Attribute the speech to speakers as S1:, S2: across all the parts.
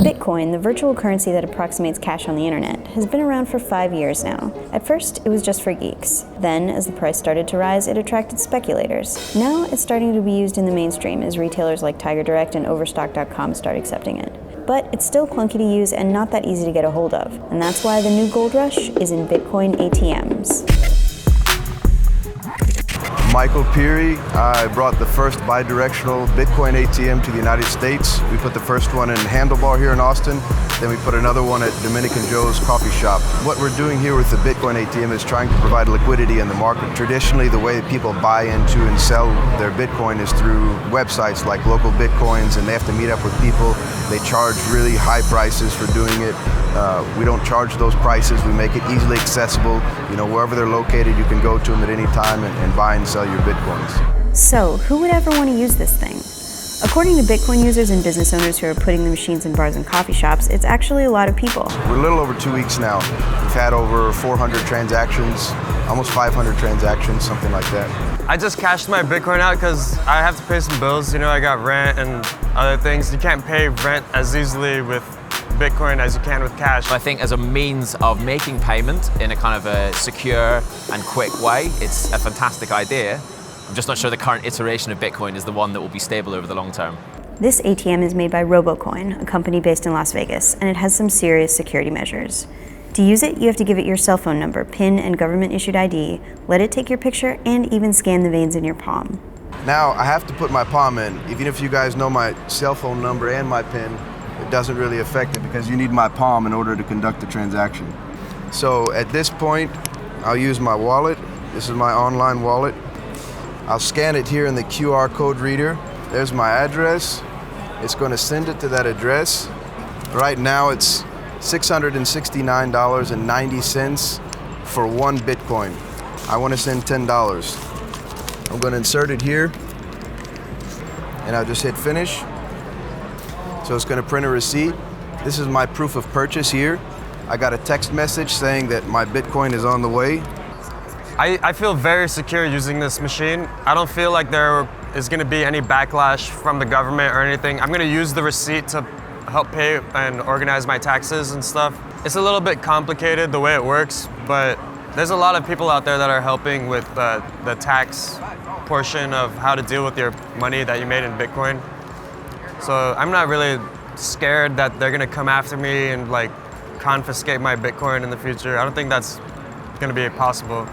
S1: Bitcoin, the virtual currency that approximates cash on the internet, has been around for 5 years now. At first, it was just for geeks. Then, as the price started to rise, it attracted speculators. Now, it's starting to be used in the mainstream as retailers like TigerDirect and Overstock.com start accepting it. But it's still clunky to use and not that easy to get a hold of. And that's why the new gold rush is in Bitcoin ATMs.
S2: Michael Peary. I brought the first bidirectional Bitcoin ATM to the United States. We put the first one in Handlebar here in Austin. Then we put another one at Dominican Joe's coffee shop. What we're doing here with the Bitcoin ATM is trying to provide liquidity in the market. Traditionally, the way people buy into and sell their Bitcoin is through websites like Local Bitcoins, and they have to meet up with people. They charge really high prices for doing it. We don't charge those prices. We make it easily accessible. Wherever they're located, you can go to them at any time and buy and sell your Bitcoins.
S1: So, who would ever want to use this thing? According to Bitcoin users and business owners who are putting the machines in bars and coffee shops, it's actually a lot of people.
S2: We're a little over 2 weeks now. We've had over 400 transactions, almost 500 transactions, something like that.
S3: I just cashed my Bitcoin out because I have to pay some bills. I got rent and other things. You can't pay rent as easily with Bitcoin as you can with cash.
S4: I think as a means of making payment in a kind of a secure and quick way, it's a fantastic idea. I'm just not sure the current iteration of Bitcoin is the one that will be stable over the long term.
S1: This ATM is made by Robocoin, a company based in Las Vegas, and it has some serious security measures. To use it, you have to give it your cell phone number, PIN, and government-issued ID, let it take your picture, and even scan the veins in your palm.
S2: Now, I have to put my palm in. Even if you guys know my cell phone number and my PIN, it doesn't really affect it because you need my palm in order to conduct the transaction. So at this point, I'll use my wallet. This is my online wallet. I'll scan it here in the QR code reader. There's my address. It's going to send it to that address. Right now it's $669.90 for 1 Bitcoin. I want to send $10. I'm going to insert it here and I'll just hit finish. So it's going to print a receipt. This is my proof of purchase here. I got a text message saying that my Bitcoin is on the way.
S3: I feel very secure using this machine. I don't feel like there is going to be any backlash from the government or anything. I'm going to use the receipt to help pay and organize my taxes and stuff. It's a little bit complicated the way it works, but there's a lot of people out there that are helping with the tax portion of how to deal with your money that you made in Bitcoin. So I'm not really scared that they're going to come after me and confiscate my Bitcoin in the future. I don't think that's going to be possible.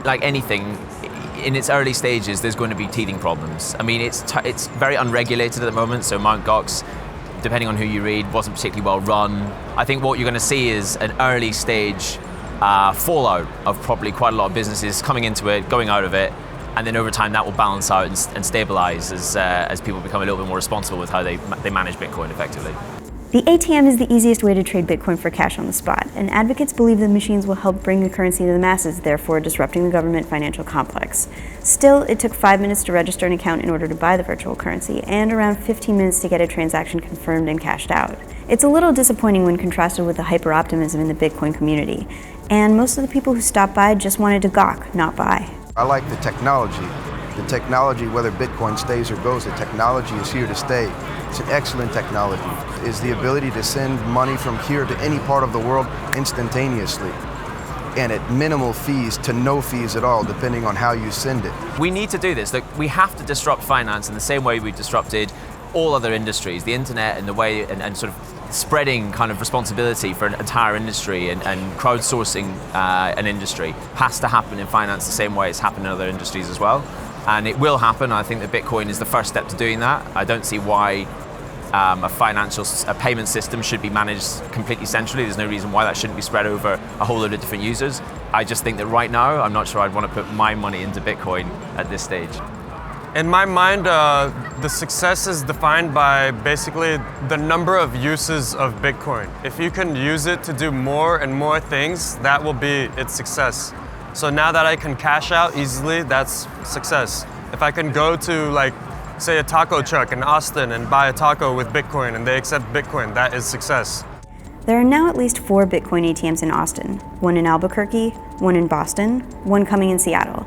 S4: Like anything, in its early stages, there's going to be teething problems. I mean, it's very unregulated at the moment, so Mt. Gox, depending on who you read, wasn't particularly well run. I think what you're going to see is an early stage fallout of probably quite a lot of businesses coming into it, going out of it, and then over time that will balance out and stabilize as people become a little bit more responsible with how they manage Bitcoin effectively.
S1: The ATM is the easiest way to trade Bitcoin for cash on the spot, and advocates believe the machines will help bring the currency to the masses, therefore disrupting the government financial complex. Still, it took 5 minutes to register an account in order to buy the virtual currency, and around 15 minutes to get a transaction confirmed and cashed out. It's a little disappointing when contrasted with the hyper-optimism in the Bitcoin community, and most of the people who stopped by just wanted to gawk, not buy.
S2: I like the technology. The technology, whether Bitcoin stays or goes, the technology is here to stay. It's an excellent technology. It's the ability to send money from here to any part of the world instantaneously and at minimal fees to no fees at all, depending on how you send it.
S4: We need to do this. Look, we have to disrupt finance in the same way we've disrupted all other industries, the internet and the way, and sort of spreading kind of responsibility for an entire industry and crowdsourcing an industry has to happen in finance the same way it's happened in other industries as well. And it will happen. I think that Bitcoin is the first step to doing that. I don't see why a payment system should be managed completely centrally. There's no reason why that shouldn't be spread over a whole load of different users. I just think that right now, I'm not sure I'd want to put my money into Bitcoin at this stage.
S3: In my mind, the success is defined by basically the number of uses of Bitcoin. If you can use it to do more and more things, that will be its success. So now that I can cash out easily, that's success. If I can go to say a taco truck in Austin and buy a taco with Bitcoin and they accept Bitcoin, that is success.
S1: There are now at least 4 Bitcoin ATMs in Austin, one in Albuquerque, one in Boston, one coming in Seattle.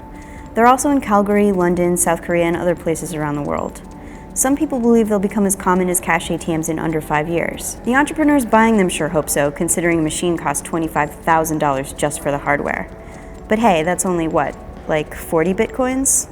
S1: They're also in Calgary, London, South Korea, and other places around the world. Some people believe they'll become as common as cash ATMs in under 5 years. The entrepreneurs buying them sure hope so, considering a machine costs $25,000 just for the hardware. But hey, that's only what, like 40 bitcoins?